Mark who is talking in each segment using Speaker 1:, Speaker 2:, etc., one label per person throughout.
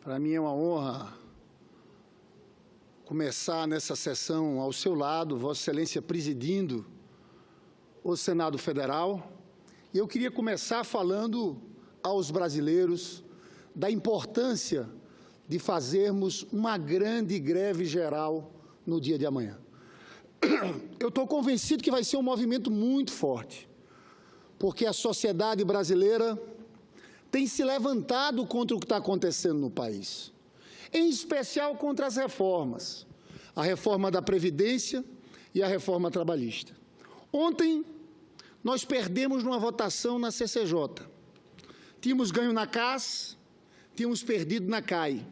Speaker 1: Para mim é uma honra começar nessa sessão ao seu lado, Vossa Excelência presidindo o Senado Federal. E eu queria começar falando aos brasileiros da importância de fazermos uma grande greve geral no dia de amanhã. Eu estou convencido que vai ser um movimento muito forte, porque a sociedade brasileira tem se levantado contra o que está acontecendo no país, em especial contra as reformas, a reforma da Previdência e a reforma trabalhista. Ontem, nós perdemos numa votação na CCJ. Tínhamos ganho na CAS, tínhamos perdido na CAI.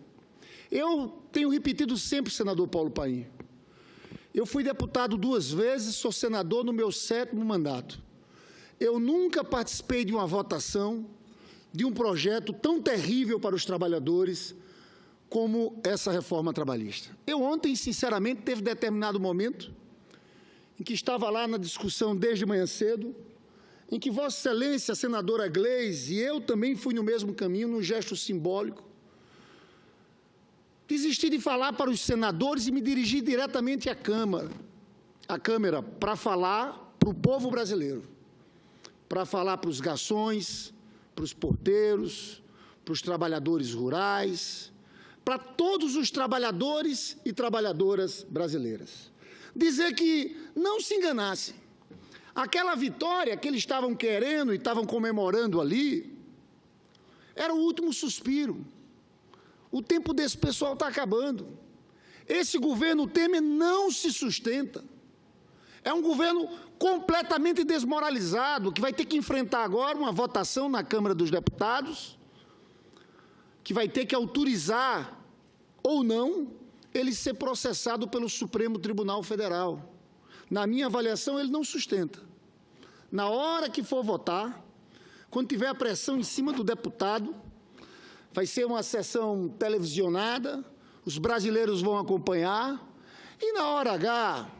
Speaker 1: Eu tenho repetido sempre, senador Paulo Paim, eu fui deputado 2 vezes, sou senador no meu 7º mandato. Eu nunca participei de uma votação de um projeto tão terrível para os trabalhadores como essa reforma trabalhista. Eu ontem, sinceramente, teve determinado momento em que estava lá na discussão desde manhã cedo, em que Vossa Excelência, a senadora Gleisi, e eu também fui no mesmo caminho, num gesto simbólico, desisti de falar para os senadores e me dirigi diretamente à Câmara, para falar para o povo brasileiro, para falar para os garçons, para os porteiros, para os trabalhadores rurais, para todos os trabalhadores e trabalhadoras brasileiras. Dizer que não se enganassem. Aquela vitória que eles estavam querendo e estavam comemorando ali, era o último suspiro. O tempo desse pessoal está acabando. Esse governo Temer não se sustenta. É um governo completamente desmoralizado, que vai ter que enfrentar agora uma votação na Câmara dos Deputados, que vai ter que autorizar ou não ele ser processado pelo Supremo Tribunal Federal. Na minha avaliação, ele não sustenta. Na hora que for votar, quando tiver a pressão em cima do deputado, vai ser uma sessão televisionada, os brasileiros vão acompanhar, e na hora H,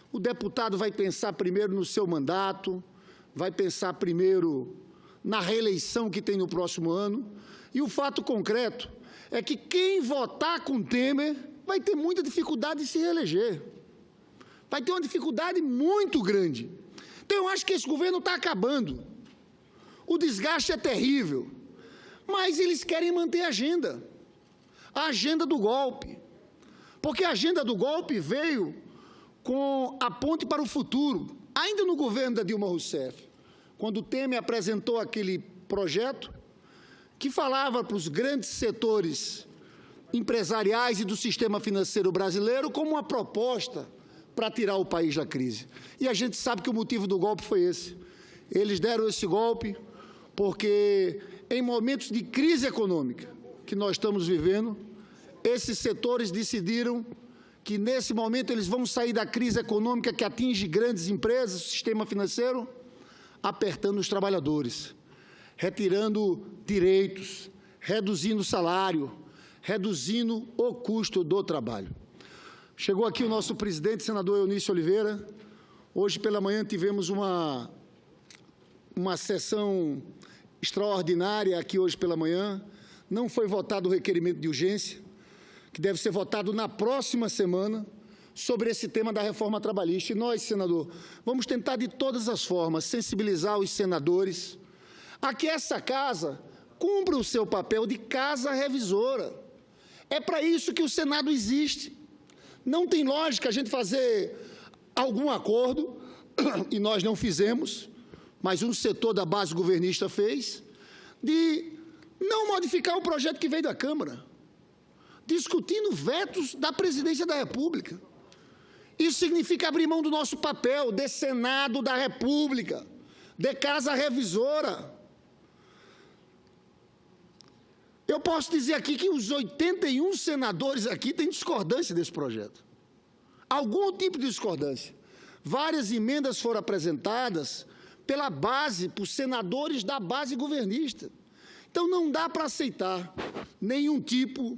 Speaker 1: o deputado vai pensar primeiro no seu mandato, vai pensar primeiro na reeleição que tem no próximo ano, e o fato concreto é que quem votar com Temer vai ter muita dificuldade de se reeleger. Vai ter uma dificuldade muito grande. Então, eu acho que esse governo está acabando. O desgaste é terrível, mas eles querem manter a agenda do golpe, porque a agenda do golpe veio com a ponte para o futuro, ainda no governo da Dilma Rousseff, quando o Temer apresentou aquele projeto que falava para os grandes setores empresariais e do sistema financeiro brasileiro como uma proposta para tirar o país da crise. E a gente sabe que o motivo do golpe foi esse. Eles deram esse golpe porque, em momentos de crise econômica que nós estamos vivendo, esses setores decidiram que, nesse momento, eles vão sair da crise econômica que atinge grandes empresas, o sistema financeiro, apertando os trabalhadores, retirando direitos, reduzindo o salário, reduzindo o custo do trabalho. Chegou aqui o nosso presidente, senador Eunício Oliveira. Hoje pela manhã tivemos uma sessão extraordinária aqui hoje pela manhã. Não foi votado o requerimento de urgência, que deve ser votado na próxima semana, sobre esse tema da reforma trabalhista. E nós, senador, vamos tentar de todas as formas sensibilizar os senadores a que essa casa cumpra o seu papel de casa revisora. É para isso que o Senado existe. Não tem lógica a gente fazer algum acordo, e nós não fizemos, mas um setor da base governista fez, de não modificar o projeto que veio da Câmara, discutindo vetos da Presidência da República. Isso significa abrir mão do nosso papel de Senado da República, de casa revisora. Eu posso dizer aqui que os 81 senadores aqui têm discordância desse projeto. Algum tipo de discordância. Várias emendas foram apresentadas pela base, por senadores da base governista. Então, não dá para aceitar nenhum tipo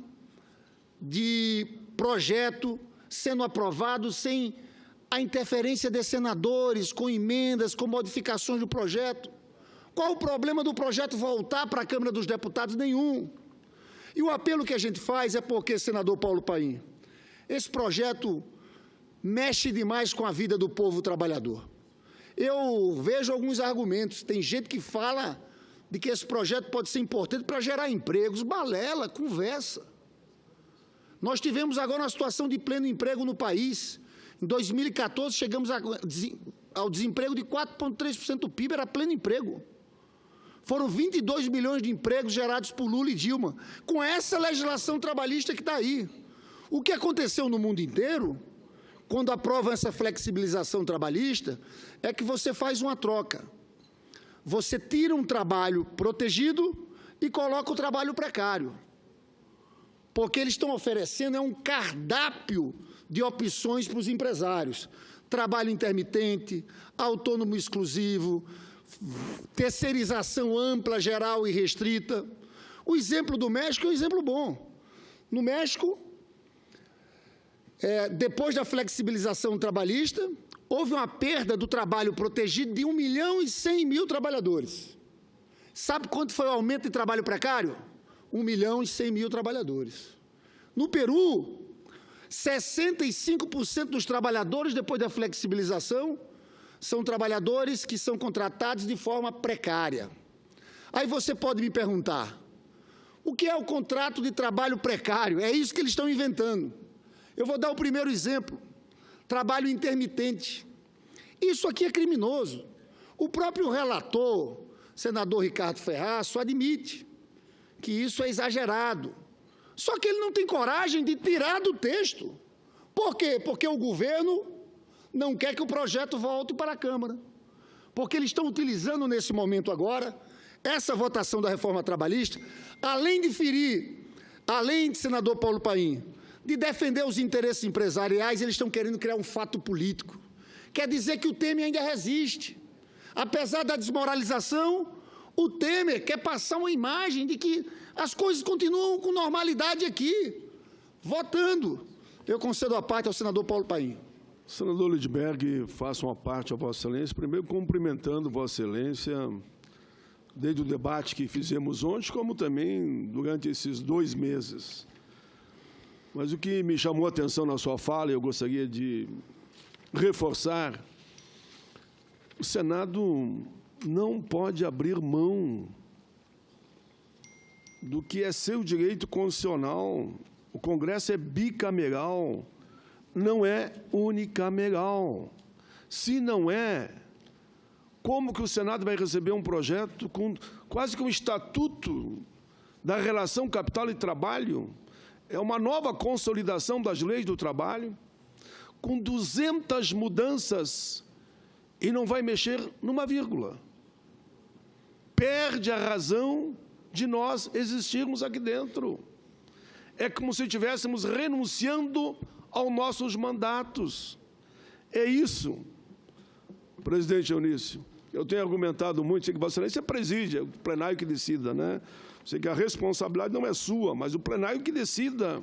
Speaker 1: de projeto sendo aprovado sem a interferência de senadores, com emendas, com modificações do projeto. Qual o problema do projeto voltar para a Câmara dos Deputados? Nenhum. E o apelo que a gente faz é porque, senador Paulo Paim, esse projeto mexe demais com a vida do povo trabalhador. Eu vejo alguns argumentos, tem gente que fala de que esse projeto pode ser importante para gerar empregos, balela, conversa. Nós tivemos agora uma situação de pleno emprego no país. Em 2014, chegamos ao desemprego de 4,3% do PIB, era pleno emprego. Foram 22 milhões de empregos gerados por Lula e Dilma, com essa legislação trabalhista que está aí. O que aconteceu no mundo inteiro, quando aprovam essa flexibilização trabalhista, é que você faz uma troca. Você tira um trabalho protegido e coloca o trabalho precário. Porque eles estão oferecendo um cardápio de opções para os empresários. Trabalho intermitente, autônomo exclusivo, terceirização ampla, geral e restrita. O exemplo do México é um exemplo bom. No México, depois da flexibilização trabalhista, houve uma perda do trabalho protegido de 1.100.000 trabalhadores. Sabe quanto foi o aumento de trabalho precário? 1.100.000 trabalhadores. No Peru, 65% dos trabalhadores, depois da flexibilização, são trabalhadores que são contratados de forma precária. Aí você pode me perguntar, o que é o contrato de trabalho precário? É isso que eles estão inventando. Eu vou dar o primeiro exemplo, trabalho intermitente. Isso aqui é criminoso. O próprio relator, senador Ricardo Ferraço, admite que isso é exagerado. Só que ele não tem coragem de tirar do texto. Por quê? Porque o governo não quer que o projeto volte para a Câmara. Porque eles estão utilizando nesse momento agora essa votação da reforma trabalhista, além de ferir, além de senador Paulo Paim, de defender os interesses empresariais, eles estão querendo criar um fato político. Quer dizer que o Temer ainda resiste. Apesar da desmoralização, o Temer quer passar uma imagem de que as coisas continuam com normalidade aqui, votando. Eu concedo a parte ao senador Paulo Paim.
Speaker 2: Senador Lindbergh, faço uma parte a Vossa Excelência, primeiro cumprimentando Vossa Excelência, desde o debate que fizemos ontem, como também durante esses 2 meses. Mas o que me chamou a atenção na sua fala, eu gostaria de reforçar, o Senado não pode abrir mão do que é seu direito constitucional. O Congresso é bicameral, não é unicameral. Se não é, como que o Senado vai receber um projeto com quase que um estatuto da relação capital e trabalho? É uma nova consolidação das leis do trabalho, com 200 mudanças, e não vai mexer numa vírgula. Perde a razão de nós existirmos aqui dentro. É como se estivéssemos renunciando aos nossos mandatos. É isso, presidente Eunício. Eu tenho argumentado muito, sei que Vossa Excelência preside, é o plenário que decida, né? Sei que a responsabilidade não é sua, mas o plenário que decida.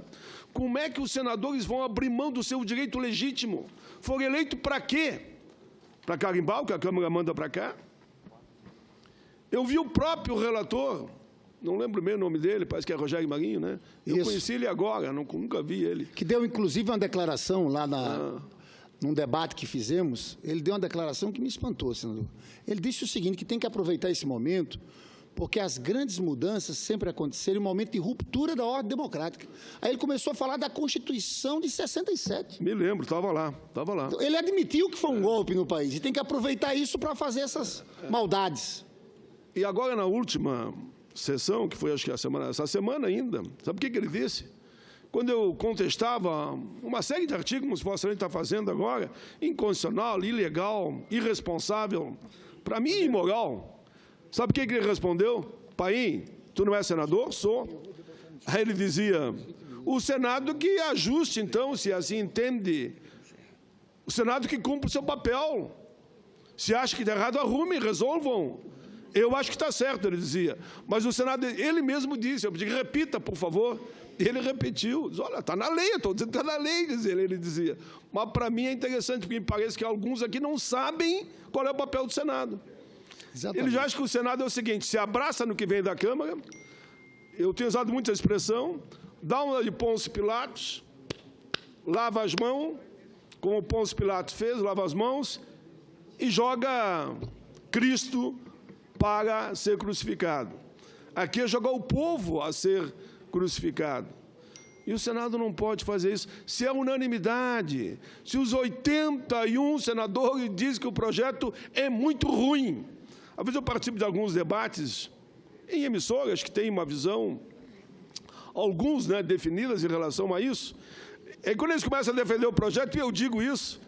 Speaker 2: Como é que os senadores vão abrir mão do seu direito legítimo? Foram eleitos para quê? Para carimbar o que a Câmara manda para cá? Eu vi o próprio relator, não lembro bem o nome dele, parece que é Rogério Marinho, né? Eu conheci ele agora, nunca vi ele.
Speaker 1: Que deu, inclusive, uma declaração lá num debate que fizemos, ele deu uma declaração que me espantou, senador. Ele disse o seguinte, que tem que aproveitar esse momento, porque as grandes mudanças sempre aconteceram em um momento de ruptura da ordem democrática. Aí ele começou a falar da Constituição de 67.
Speaker 2: Me lembro, estava lá.
Speaker 1: Então, ele admitiu que foi um golpe no país, e tem que aproveitar isso para fazer essas maldades.
Speaker 2: E agora, na última sessão, que foi acho que essa semana ainda, sabe o que ele disse? Quando eu contestava uma série de artigos, como Vossa Excelência está fazendo agora, inconstitucional, ilegal, irresponsável, para mim imoral, sabe o que ele respondeu? Paim, tu não és senador? Sou. Aí ele dizia, o Senado que ajuste, então, se assim entende, o Senado que cumpre o seu papel. Se acha que está errado, arrumem, resolvam. Eu acho que está certo, ele dizia. Mas o Senado, ele mesmo disse, eu pedi, repita, por favor. Ele repetiu, diz, olha, está na lei, estou dizendo que está na lei, ele dizia. Mas para mim é interessante, porque me parece que alguns aqui não sabem qual é o papel do Senado. Exatamente. Ele já acha que o Senado é o seguinte, se abraça no que vem da Câmara, eu tenho usado muito essa expressão, dá uma de Pôncio Pilatos, lava as mãos, como Pôncio Pilatos fez, lava as mãos, e joga Cristo para ser crucificado. Aqui é jogar o povo a ser crucificado. E o Senado não pode fazer isso. Se é unanimidade, se os 81 senadores dizem que o projeto é muito ruim. Às vezes eu participo de alguns debates em emissoras que têm uma visão, alguns, né, definidas em relação a isso. E quando eles começam a defender o projeto, e eu digo isso,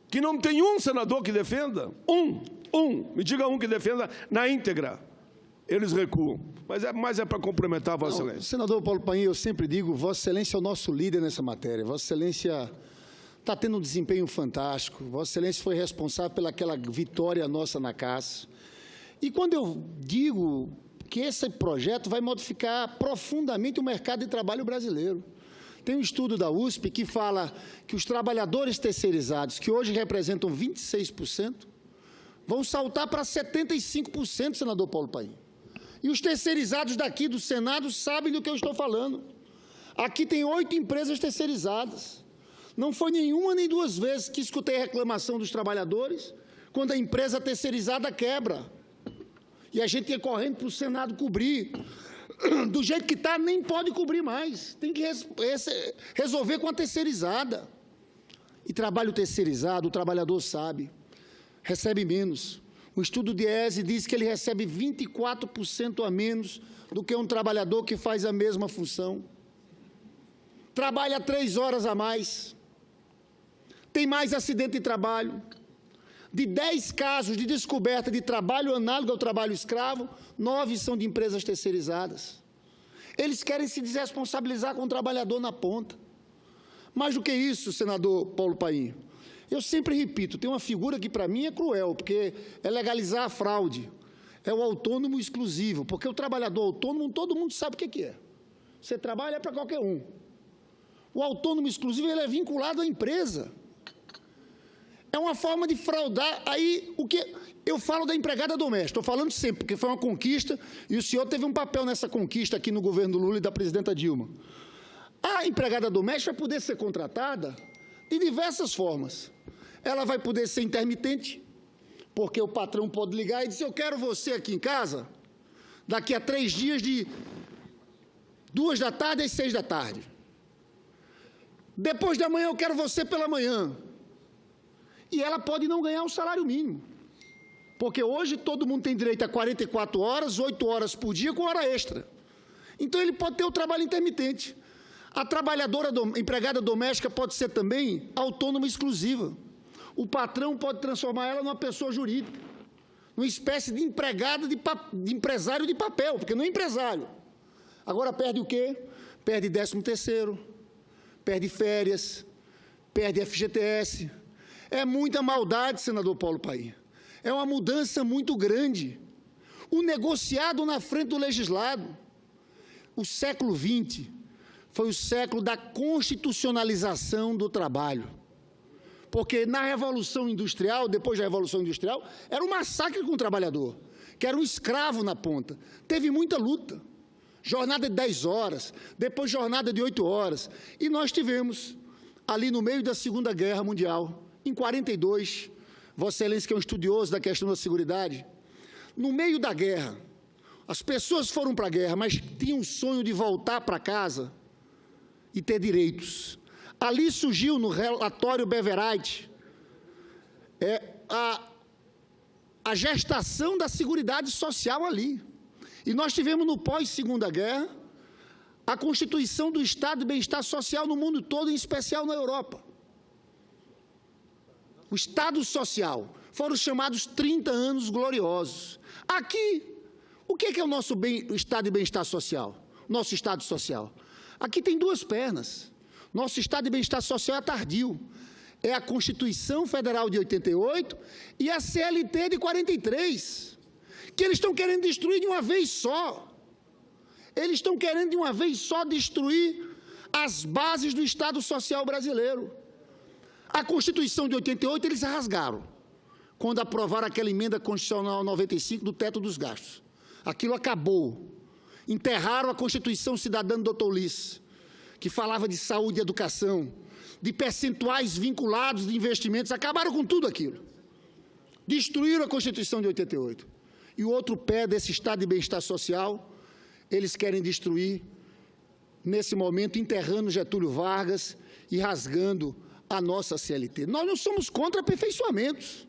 Speaker 2: que não tem um senador que defenda, me diga um que defenda na íntegra. Eles recuam. Mas é para complementar, Vossa Excelência.
Speaker 1: Senador Paulo Paim, eu sempre digo, Vossa Excelência é o nosso líder nessa matéria. Vossa Excelência está tendo um desempenho fantástico. Vossa Excelência foi responsável pelaquela vitória nossa na CAS. E quando eu digo que esse projeto vai modificar profundamente o mercado de trabalho brasileiro. Tem um estudo da USP que fala que os trabalhadores terceirizados, que hoje representam 26%, vão saltar para 75%, senador Paulo Paim. E os terceirizados daqui do Senado sabem do que eu estou falando. Aqui tem 8 empresas terceirizadas. Não foi nenhuma nem duas vezes que escutei reclamação dos trabalhadores quando a empresa terceirizada quebra. E a gente ia correndo para o Senado cobrir. Do jeito que está, nem pode cobrir mais. Tem que resolver com a terceirizada. E trabalho terceirizado, o trabalhador sabe, recebe menos. O estudo de ESE diz que ele recebe 24% a menos do que um trabalhador que faz a mesma função. Trabalha 3 horas a mais. Tem mais acidente de trabalho. De 10 casos de descoberta de trabalho análogo ao trabalho escravo, 9 são de empresas terceirizadas. Eles querem se desresponsabilizar com o trabalhador na ponta. Mais do que isso, senador Paulo Paim, eu sempre repito, tem uma figura que para mim é cruel, porque é legalizar a fraude, é o autônomo exclusivo, porque o trabalhador autônomo, todo mundo sabe o que é. Você trabalha para qualquer um. O autônomo exclusivo, ele é vinculado à empresa. É uma forma de fraudar. Aí, o que eu falo da empregada doméstica, estou falando sempre, porque foi uma conquista, e o senhor teve um papel nessa conquista aqui no governo Lula e da presidenta Dilma. A empregada doméstica vai poder ser contratada de diversas formas. Ela vai poder ser intermitente, porque o patrão pode ligar e dizer, eu quero você aqui em casa, daqui a 3 dias, de 2 da tarde às 6 da tarde. Depois da manhã, eu quero você pela manhã. E ela pode não ganhar um salário mínimo. Porque hoje todo mundo tem direito a 44 horas, 8 horas por dia, com hora extra. Então, ele pode ter o trabalho intermitente. A empregada doméstica pode ser também autônoma exclusiva. O patrão pode transformar ela numa pessoa jurídica, numa espécie de empregada, de empresário de papel, porque não é empresário. Agora perde o quê? Perde 13º, perde férias, perde FGTS. É muita maldade, senador Paulo Paim. É uma mudança muito grande. O negociado na frente do legislado. O século XX foi o século da constitucionalização do trabalho. Porque na Revolução Industrial, depois da Revolução Industrial, era um massacre com o trabalhador, que era um escravo na ponta. Teve muita luta. Jornada de 10 horas, depois jornada de 8 horas. E nós tivemos, ali no meio da Segunda Guerra Mundial, em 42, Vossa Excelência, que é um estudioso da questão da seguridade, no meio da guerra, as pessoas foram para a guerra, mas tinham um sonho de voltar para casa e ter direitos. Ali surgiu no relatório Beveridge a gestação da seguridade social ali. E nós tivemos no pós-Segunda Guerra a constituição do Estado de Bem-Estar Social no mundo todo, em especial na Europa. O Estado Social. Foram os chamados 30 anos gloriosos. Aqui, o que é o nosso Estado de Bem-Estar Social? Nosso Estado Social. Aqui tem 2 pernas. Nosso Estado de Bem-Estar Social é tardio. É a Constituição Federal de 88 e a CLT de 43, que eles estão querendo destruir de uma vez só. Eles estão querendo de uma vez só destruir as bases do Estado Social brasileiro. A Constituição de 88 eles rasgaram, quando aprovaram aquela emenda constitucional 95 do teto dos gastos. Aquilo acabou. enterraram a Constituição Cidadã do Dr. Ulisses, que falava de saúde e educação, de percentuais vinculados de investimentos, acabaram com tudo aquilo. Destruíram a Constituição de 88. E o outro pé desse estado de bem-estar social, eles querem destruir, nesse momento, enterrando Getúlio Vargas e rasgando a nossa CLT. Nós não somos contra aperfeiçoamentos,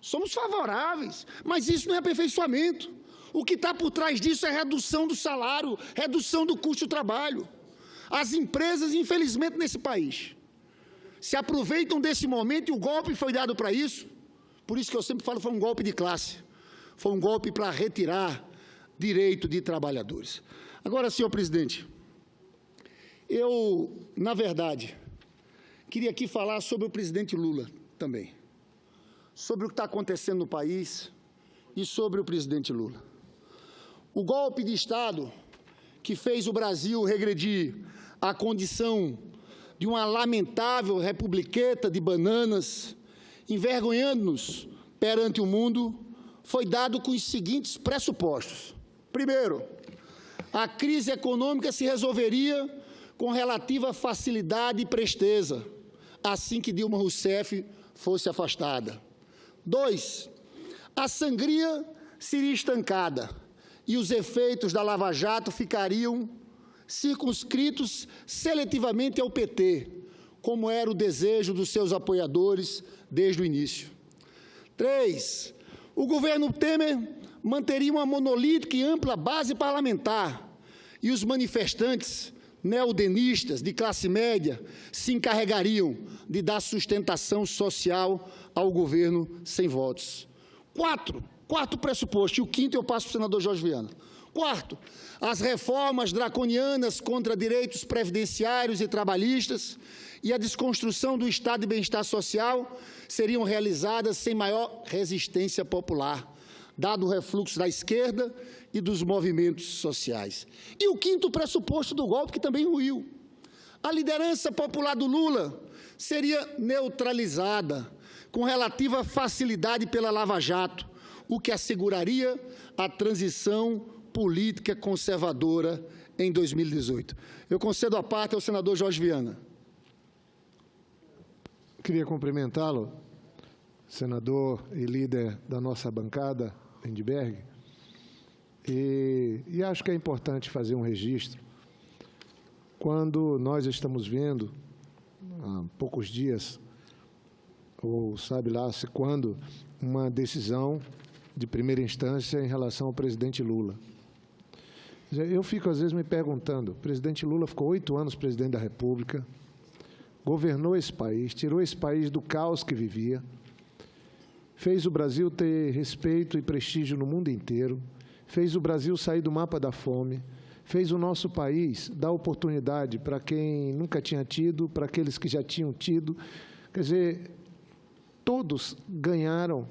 Speaker 1: somos favoráveis, mas isso não é aperfeiçoamento. O que está por trás disso é redução do salário, redução do custo do trabalho. As empresas, infelizmente, nesse país, se aproveitam desse momento e o golpe foi dado para isso. Por isso que eu sempre falo, foi um golpe de classe. Foi um golpe para retirar direito de trabalhadores. Agora, senhor presidente, eu, na verdade, queria aqui falar sobre o presidente Lula também. Sobre o que está acontecendo no país e sobre o presidente Lula. O golpe de Estado que fez o Brasil regredir à condição de uma lamentável republiqueta de bananas, envergonhando-nos perante o mundo, foi dado com os seguintes pressupostos. Primeiro, a crise econômica se resolveria com relativa facilidade e presteza, assim que Dilma Rousseff fosse afastada. 2, a sangria seria estancada e os efeitos da Lava Jato ficariam circunscritos seletivamente ao PT, como era o desejo dos seus apoiadores desde o início. 3, o governo Temer manteria uma monolítica e ampla base parlamentar e os manifestantes neodenistas de classe média se encarregariam de dar sustentação social ao governo sem votos. 4, quarto pressuposto, e o quinto eu passo para o senador Jorge Viana. 4, as reformas draconianas contra direitos previdenciários e trabalhistas e a desconstrução do estado de bem-estar social seriam realizadas sem maior resistência popular, dado o refluxo da esquerda e dos movimentos sociais. E o quinto pressuposto do golpe, que também ruiu. A liderança popular do Lula seria neutralizada com relativa facilidade pela Lava Jato, o que asseguraria a transição política conservadora em 2018. Eu concedo a parte ao senador Jorge Viana.
Speaker 3: Queria cumprimentá-lo, senador e líder da nossa bancada, Lindbergh, e acho que é importante fazer um registro. Quando nós estamos vendo, há poucos dias, ou sabe lá se quando, uma decisão de primeira instância em relação ao presidente Lula. Eu fico, às vezes, me perguntando, o presidente Lula ficou 8 anos presidente da República, governou esse país, tirou esse país do caos que vivia, fez o Brasil ter respeito e prestígio no mundo inteiro, fez o Brasil sair do mapa da fome, fez o nosso país dar oportunidade para quem nunca tinha tido, para aqueles que já tinham tido. Quer dizer, todos ganharam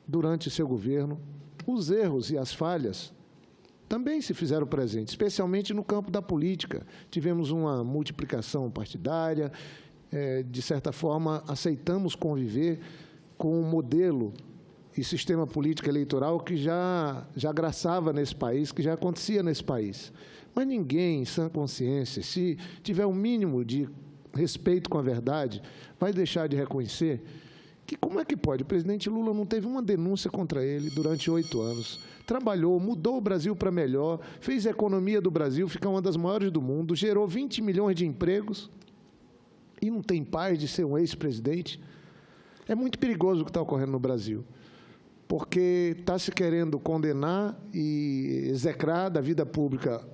Speaker 3: durante seu governo. Os erros e as falhas também se fizeram presentes, especialmente no campo da política. Tivemos uma multiplicação partidária, de certa forma, aceitamos conviver com um modelo e sistema político eleitoral que já graçava nesse país, que já acontecia nesse país. Mas ninguém, em sã consciência, se tiver um mínimo de respeito com a verdade, vai deixar de reconhecer que como é que pode? O presidente Lula não teve uma denúncia contra ele durante 8 anos. Trabalhou, mudou o Brasil para melhor, fez a economia do Brasil ficar uma das maiores do mundo, gerou 20 milhões de empregos e não tem paz de ser um ex-presidente. É muito perigoso o que está ocorrendo no Brasil, porque está se querendo condenar e execrar da vida pública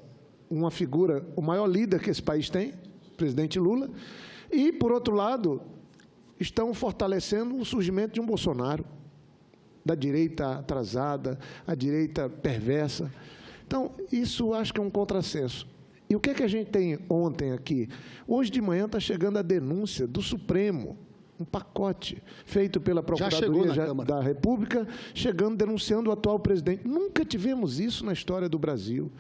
Speaker 3: uma figura, o maior líder que esse país tem, o presidente Lula, e, por outro lado, estão fortalecendo o surgimento de um Bolsonaro, da direita atrasada, a direita perversa. Então, isso acho que é um contrassenso. E o que é que a gente tem ontem aqui? Hoje de manhã está chegando a denúncia do Supremo, um pacote feito pela Procuradoria da República, denunciando o atual presidente. Nunca tivemos isso na história do Brasil.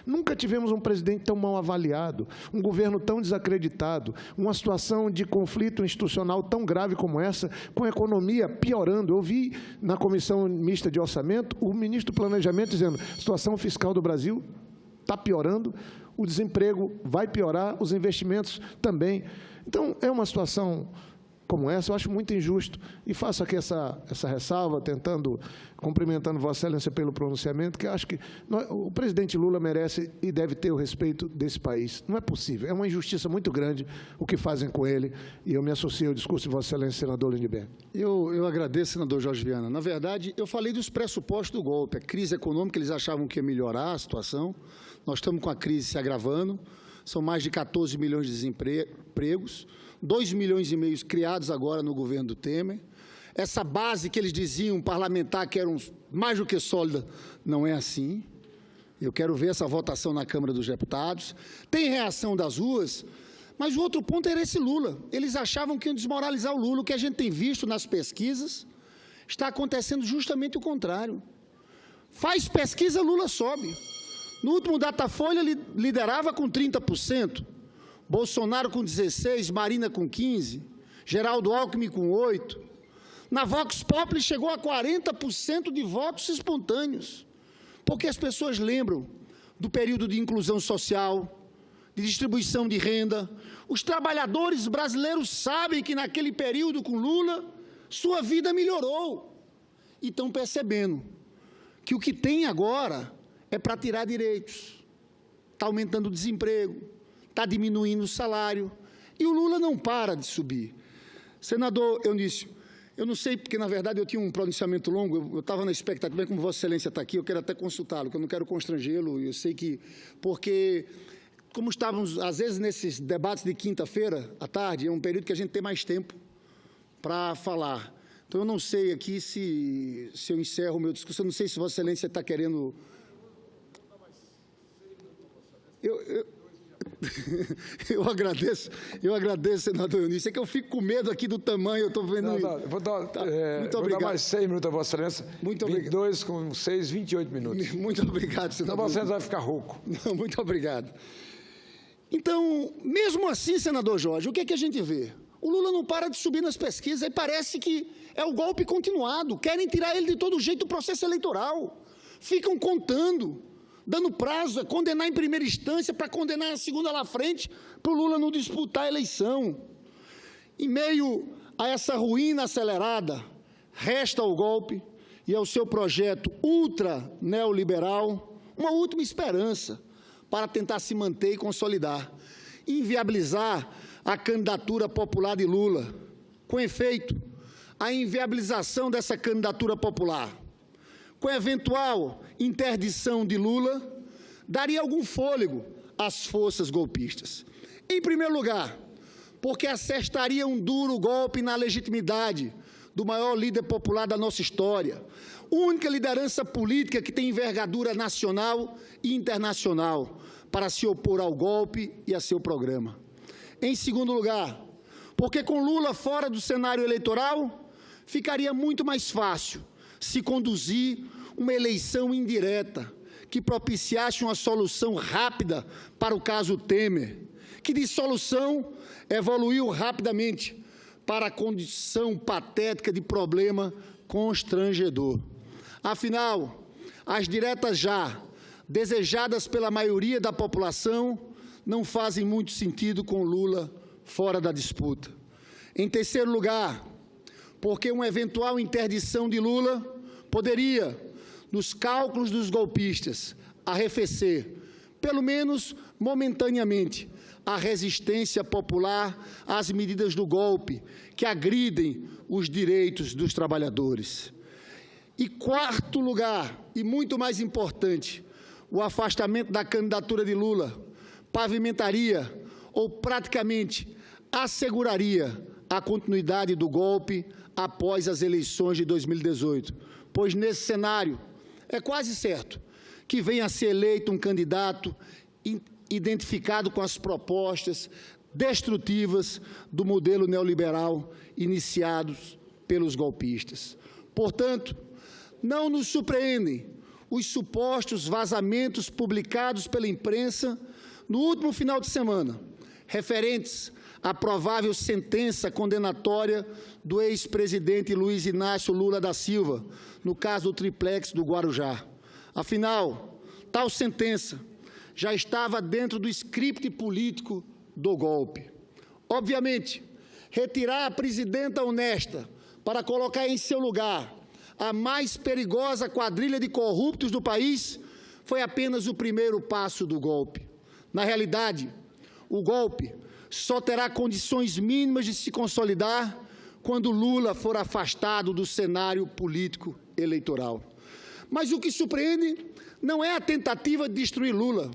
Speaker 3: Nunca tivemos um presidente tão mal avaliado, um governo tão desacreditado, uma situação de conflito institucional tão grave como essa, com a economia piorando. Eu vi na Comissão Mista de Orçamento o ministro do Planejamento dizendo: a situação fiscal do Brasil está piorando, o desemprego vai piorar, os investimentos também. Então, é uma situação como essa, eu acho muito injusto, e faço aqui essa ressalva, cumprimentando Vossa Excelência pelo pronunciamento, que eu acho que o presidente Lula merece e deve ter o respeito desse país. Não é possível, é uma injustiça muito grande o que fazem com ele, e eu me associo ao discurso de Vossa Excelência, senador Lindbergh.
Speaker 1: Eu agradeço, senador Jorge Viana. Na verdade, eu falei dos pressupostos do golpe. A crise econômica, eles achavam que ia melhorar a situação. Nós estamos com a crise se agravando, são mais de 14 milhões de desempregos, 2,5 milhões criados agora no governo do Temer. Essa base que eles diziam, parlamentar, que era mais do que sólida, não é assim. Eu quero ver essa votação na Câmara dos Deputados. Tem reação das ruas, mas o outro ponto era esse Lula. Eles achavam que iam desmoralizar o Lula. O que a gente tem visto nas pesquisas está acontecendo justamente o contrário. Faz pesquisa, Lula sobe. No último Datafolha, ele liderava com 30%. Bolsonaro com 16%, Marina com 15%, Geraldo Alckmin com 8%. Na Vox Populi chegou a 40% de votos espontâneos, porque as pessoas lembram do período de inclusão social, de distribuição de renda. Os trabalhadores brasileiros sabem que naquele período com Lula, sua vida melhorou. E estão percebendo que o que tem agora é para tirar direitos. Está aumentando o desemprego, está diminuindo o salário, e o Lula não para de subir. Senador Eunício, eu não sei, porque, na verdade, eu tinha um pronunciamento longo, eu estava na expectativa, como Vossa Excelência está aqui, eu quero até consultá-lo, que eu não quero constrangê-lo, eu sei que, porque, como estávamos, às vezes, nesses debates de quinta-feira, à tarde, é um período que a gente tem mais tempo para falar. Então, eu não sei aqui se eu encerro o meu discurso, eu não sei se Vossa Excelência está querendo... Eu agradeço, senador Eunício. É que eu fico com medo aqui do tamanho, eu estou vendo...
Speaker 4: Vou dar mais 6 minutos a Vossa Excelência.
Speaker 1: Muito
Speaker 4: 22 com 6, 28 minutos.
Speaker 1: Muito obrigado, senador.
Speaker 4: Então, Vossa Excelência vai ficar rouco.
Speaker 1: Não, muito obrigado. Então, mesmo assim, senador Jorge, o que é que a gente vê? O Lula não para de subir nas pesquisas e parece que é o golpe continuado. Querem tirar ele de todo jeito do processo eleitoral. Ficam contando, dando prazo, condenar em primeira instância para condenar a segunda lá frente, para o Lula não disputar a eleição. Em meio a essa ruína acelerada, resta ao golpe e ao seu projeto ultra neoliberal uma última esperança para tentar se manter e consolidar, inviabilizar a candidatura popular de Lula. Com efeito, a inviabilização dessa candidatura popular, com a eventual interdição de Lula, daria algum fôlego às forças golpistas. Em primeiro lugar, porque acertaria um duro golpe na legitimidade do maior líder popular da nossa história, única liderança política que tem envergadura nacional e internacional para se opor ao golpe e a seu programa. Em segundo lugar, porque com Lula fora do cenário eleitoral, ficaria muito mais fácil se conduzir uma eleição indireta que propiciasse uma solução rápida para o caso Temer, que de solução evoluiu rapidamente para a condição patética de problema constrangedor. Afinal, as diretas já desejadas pela maioria da população não fazem muito sentido com Lula fora da disputa. Em terceiro lugar, porque uma eventual interdição de Lula poderia, nos cálculos dos golpistas, arrefecer, pelo menos momentaneamente, a resistência popular às medidas do golpe que agridem os direitos dos trabalhadores. E quarto lugar, e muito mais importante, o afastamento da candidatura de Lula pavimentaria ou praticamente asseguraria a continuidade do golpe após as eleições de 2018, pois nesse cenário é quase certo que venha a ser eleito um candidato identificado com as propostas destrutivas do modelo neoliberal iniciados pelos golpistas. Portanto, não nos surpreendem os supostos vazamentos publicados pela imprensa no último final de semana, referentes à provável sentença condenatória do ex-presidente Luiz Inácio Lula da Silva, no caso do triplex do Guarujá. Afinal, tal sentença já estava dentro do script político do golpe. Obviamente, retirar a presidenta honesta para colocar em seu lugar a mais perigosa quadrilha de corruptos do país foi apenas o primeiro passo do golpe. Na realidade, o golpe só terá condições mínimas de se consolidar quando Lula for afastado do cenário político eleitoral. Mas o que surpreende não é a tentativa de destruir Lula.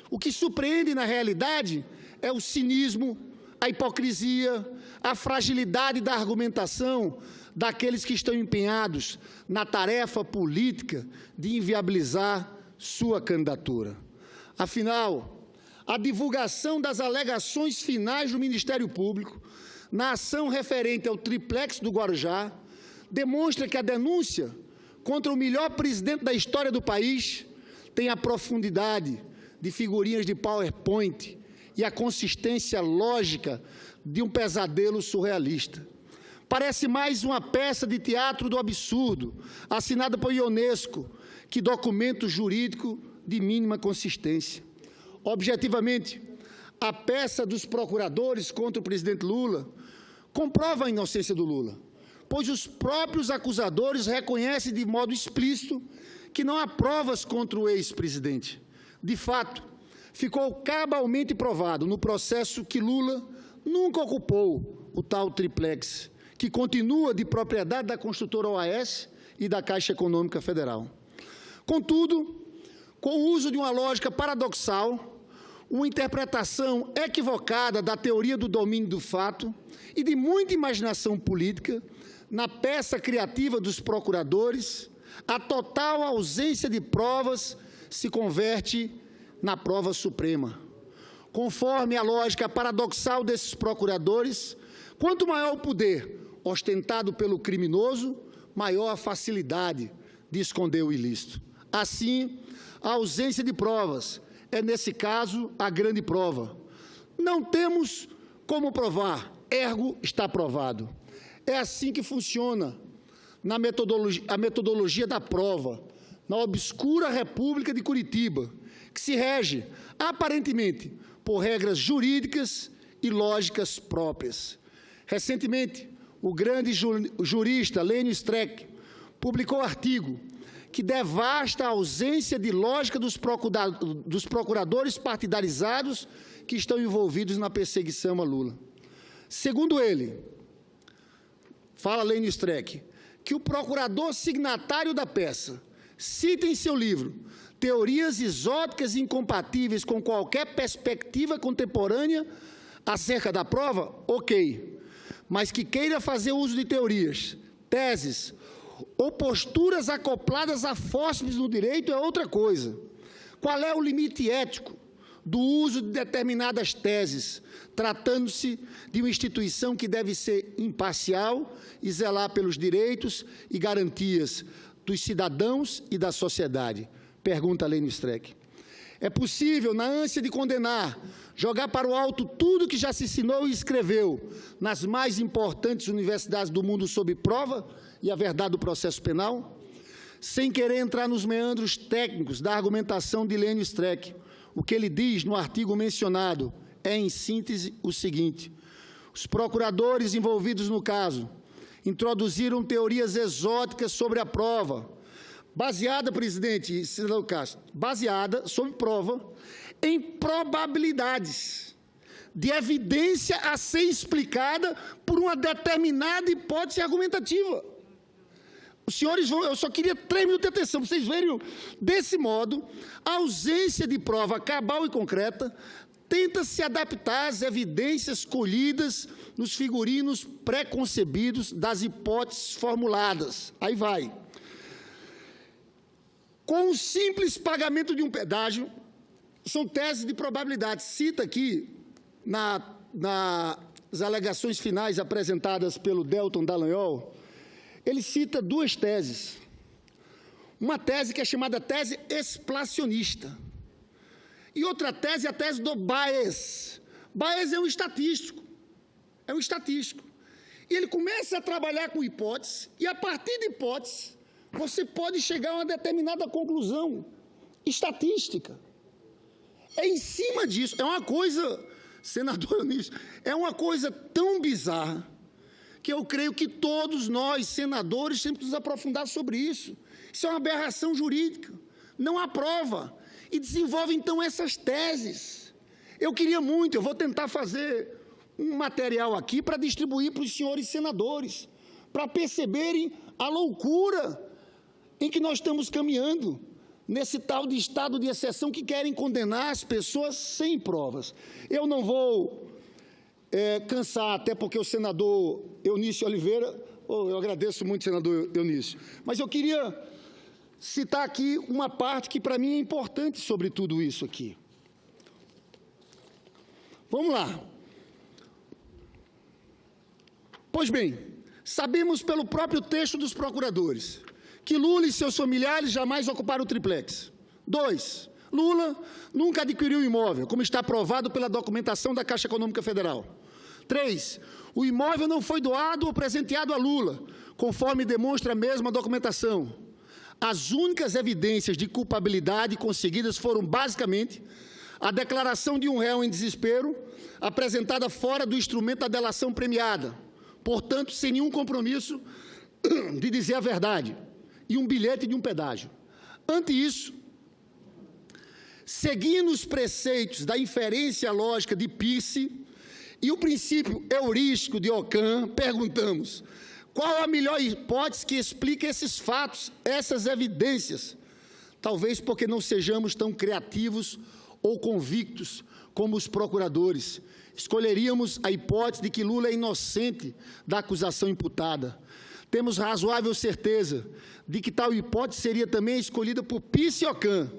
Speaker 1: O que surpreende, na realidade, é o cinismo, a hipocrisia, a fragilidade da argumentação daqueles que estão empenhados na tarefa política de inviabilizar sua candidatura. Afinal, a divulgação das alegações finais do Ministério Público na ação referente ao triplex do Guarujá demonstra que a denúncia contra o melhor presidente da história do país tem a profundidade de figurinhas de PowerPoint e a consistência lógica de um pesadelo surrealista. Parece mais uma peça de teatro do absurdo, assinada por Ionesco, que documento jurídico de mínima consistência. Objetivamente, a peça dos procuradores contra o presidente Lula comprova a inocência do Lula, pois os próprios acusadores reconhecem de modo explícito que não há provas contra o ex-presidente. De fato, ficou cabalmente provado no processo que Lula nunca ocupou o tal triplex, que continua de propriedade da construtora OAS e da Caixa Econômica Federal. Contudo, com o uso de uma lógica paradoxal, uma interpretação equivocada da teoria do domínio do fato e de muita imaginação política, na peça criativa dos procuradores, a total ausência de provas se converte na prova suprema. Conforme a lógica paradoxal desses procuradores, quanto maior o poder ostentado pelo criminoso, maior a facilidade de esconder o ilícito. Assim, a ausência de provas é, nesse caso, a grande prova. Não temos como provar, ergo está provado. É assim que funciona a metodologia da prova, na obscura República de Curitiba, que se rege, aparentemente, por regras jurídicas e lógicas próprias. Recentemente, o grande jurista Lênio Streck publicou um artigo que devasta a ausência de lógica dos procuradores partidarizados que estão envolvidos na perseguição a Lula. Segundo ele, fala Lênio Streck, que o procurador signatário da peça cita em seu livro teorias exóticas e incompatíveis com qualquer perspectiva contemporânea acerca da prova, ok, mas que queira fazer uso de teorias, teses ou posturas acopladas a fórceps no direito é outra coisa. Qual é o limite ético do uso de determinadas teses, tratando-se de uma instituição que deve ser imparcial e zelar pelos direitos e garantias dos cidadãos e da sociedade? Pergunta Lênio Streck. É possível, na ânsia de condenar, jogar para o alto tudo que já se ensinou e escreveu nas mais importantes universidades do mundo sob prova e a verdade do processo penal? Sem querer entrar nos meandros técnicos da argumentação de Lênio Streck, o que ele diz no artigo mencionado é, em síntese, o seguinte: os procuradores envolvidos no caso introduziram teorias exóticas sobre a prova, baseada, presidente Cidadão Castro, baseada, sob prova, em probabilidades de evidência a ser explicada por uma determinada hipótese argumentativa. Os senhores vão, eu só queria 3 minutos de atenção, para vocês verem, desse modo, a ausência de prova cabal e concreta tenta se adaptar às evidências colhidas nos figurinos pré-concebidos das hipóteses formuladas. Aí vai. Com o simples pagamento de um pedágio, são teses de probabilidade. Cita aqui, nas alegações finais apresentadas pelo Delton Dallagnol, ele cita 2 teses. Uma tese que é chamada tese explacionista. E outra tese é a tese do Bayes. Bayes é um estatístico. É um estatístico. E ele começa a trabalhar com hipóteses, e a partir de hipóteses, você pode chegar a uma determinada conclusão estatística. É em cima disso. É uma coisa, senador Eunício, é uma coisa tão bizarra que eu creio que todos nós, senadores, temos que nos aprofundar sobre isso. Isso é uma aberração jurídica. Não há prova. E desenvolve, então, essas teses. Eu queria muito, eu vou tentar fazer um material aqui para distribuir para os senhores senadores, para perceberem a loucura em que nós estamos caminhando, nesse tal de estado de exceção que querem condenar as pessoas sem provas. Eu não vou cansar, até porque o senador Eunício Oliveira, eu agradeço muito, senador Eunício, mas eu queria citar aqui uma parte que para mim é importante sobre tudo isso aqui. Vamos lá. Pois bem, sabemos pelo próprio texto dos procuradores que Lula e seus familiares jamais ocuparam o triplex. 2. Lula nunca adquiriu imóvel, como está provado pela documentação da Caixa Econômica Federal. 3. O imóvel não foi doado ou presenteado a Lula, conforme demonstra a mesma documentação. As únicas evidências de culpabilidade conseguidas foram, basicamente, a declaração de um réu em desespero, apresentada fora do instrumento da delação premiada, portanto, sem nenhum compromisso de dizer a verdade, e um bilhete de um pedágio. Ante isso, seguindo os preceitos da inferência lógica de Peirce e o princípio heurístico de Ockham, perguntamos: qual a melhor hipótese que explica esses fatos, essas evidências? Talvez porque não sejamos tão criativos ou convictos como os procuradores. Escolheríamos a hipótese de que Lula é inocente da acusação imputada. Temos razoável certeza de que tal hipótese seria também escolhida por Peirce e Ockham,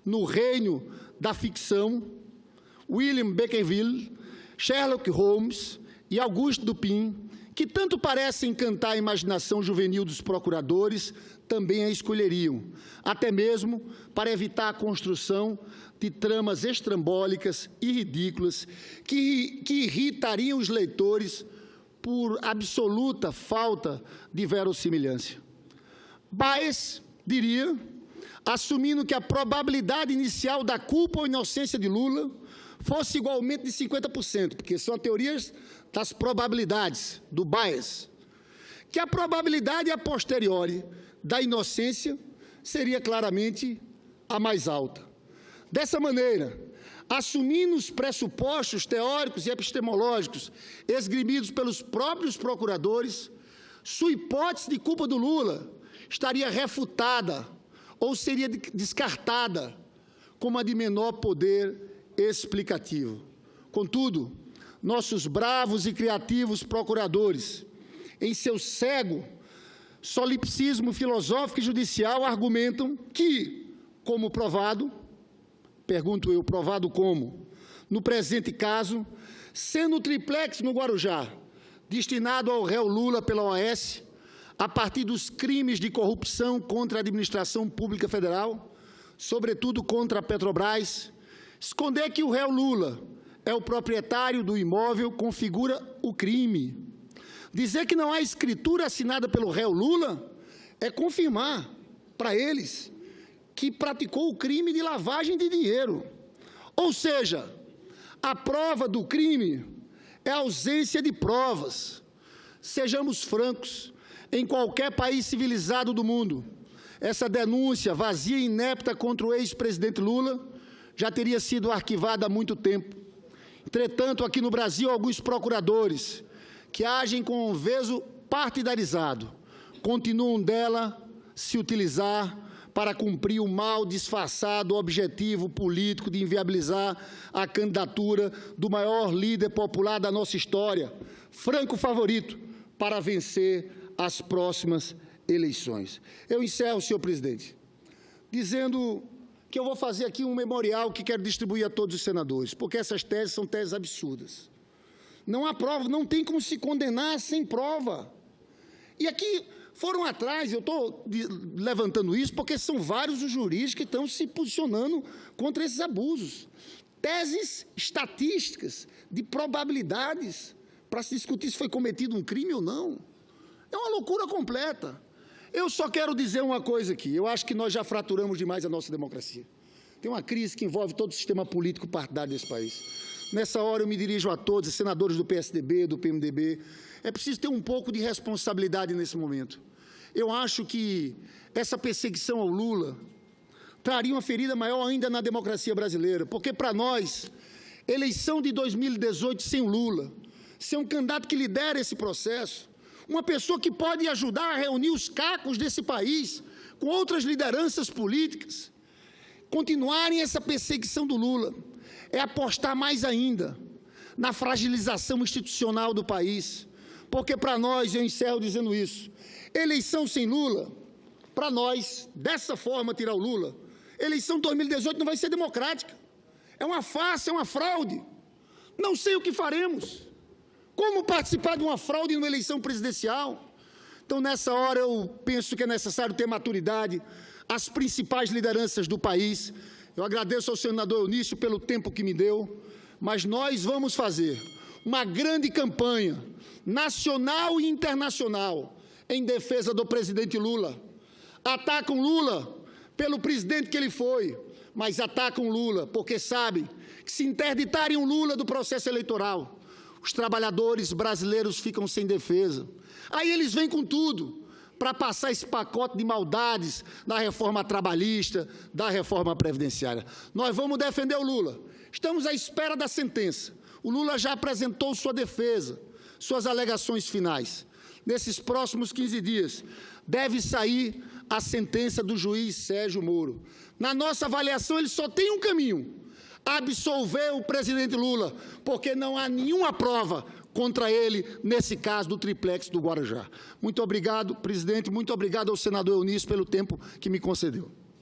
Speaker 1: no reino da ficção. William Becquerel, Sherlock Holmes e Auguste Dupin, que tanto parece encantar a imaginação juvenil dos procuradores, também a escolheriam, até mesmo para evitar a construção de tramas estrambólicas e ridículas que irritariam os leitores por absoluta falta de verossimilhança. Baez diria, assumindo que a probabilidade inicial da culpa ou inocência de Lula fosse igualmente de 50%, porque são teorias das probabilidades, do Baez, que a probabilidade a posteriori da inocência seria claramente a mais alta. Dessa maneira, assumindo os pressupostos teóricos e epistemológicos esgrimidos pelos próprios procuradores, sua hipótese de culpa do Lula estaria refutada ou seria descartada como a de menor poder explicativo. Contudo, nossos bravos e criativos procuradores, em seu cego solipsismo filosófico e judicial, argumentam que, como provado, pergunto eu, provado como? No presente caso, sendo o triplex no Guarujá destinado ao réu Lula pela OAS, a partir dos crimes de corrupção contra a administração pública federal, sobretudo contra a Petrobras, esconder que o réu Lula é o proprietário do imóvel configura o crime. Dizer que não há escritura assinada pelo réu Lula é confirmar para eles que praticou o crime de lavagem de dinheiro. Ou seja, a prova do crime é a ausência de provas. Sejamos francos, em qualquer país civilizado do mundo, essa denúncia vazia e inepta contra o ex-presidente Lula já teria sido arquivada há muito tempo. Entretanto, aqui no Brasil, alguns procuradores que agem com um veso partidarizado continuam dela se utilizar para cumprir o mal disfarçado objetivo político de inviabilizar a candidatura do maior líder popular da nossa história, franco favorito para vencer as próximas eleições. Eu encerro, senhor presidente, dizendo que eu vou fazer aqui um memorial que quero distribuir a todos os senadores, porque essas teses são teses absurdas. Não há prova, não tem como se condenar sem prova. E aqui foram atrás, eu estou levantando isso porque são vários os juristas que estão se posicionando contra esses abusos. Teses estatísticas de probabilidades para se discutir se foi cometido um crime ou não. É uma loucura completa. Eu só quero dizer uma coisa aqui, eu acho que nós já fraturamos demais a nossa democracia. Tem uma crise que envolve todo o sistema político partidário desse país. Nessa hora eu me dirijo a todos, senadores do PSDB, do PMDB. É preciso ter um pouco de responsabilidade nesse momento. Eu acho que essa perseguição ao Lula traria uma ferida maior ainda na democracia brasileira, porque para nós, eleição de 2018 sem o Lula, sem um candidato que lidera esse processo, uma pessoa que pode ajudar a reunir os cacos desse país com outras lideranças políticas, continuarem essa perseguição do Lula, é apostar mais ainda na fragilização institucional do país, porque para nós, eu encerro dizendo isso, eleição sem Lula, para nós, dessa forma tirar o Lula, eleição de 2018 não vai ser democrática, é uma farsa, é uma fraude, não sei o que faremos, como participar de uma fraude numa eleição presidencial? Então, nessa hora, eu penso que é necessário ter maturidade, as principais lideranças do país. Eu agradeço ao senador Eunício pelo tempo que me deu, mas nós vamos fazer uma grande campanha, nacional e internacional, em defesa do presidente Lula. Atacam Lula pelo presidente que ele foi, mas atacam Lula porque sabem que se interditarem o Lula do processo eleitoral, os trabalhadores brasileiros ficam sem defesa. Aí eles vêm com tudo para passar esse pacote de maldades da reforma trabalhista, da reforma previdenciária. Nós vamos defender o Lula. Estamos à espera da sentença. O Lula já apresentou sua defesa, suas alegações finais. Nesses próximos 15 dias, deve sair a sentença do juiz Sérgio Moro. Na nossa avaliação, ele só tem um caminho: absolver o presidente Lula, porque não há nenhuma prova contra ele nesse caso do triplex do Guarujá. Muito obrigado, presidente, muito obrigado ao senador Eunício pelo tempo que me concedeu.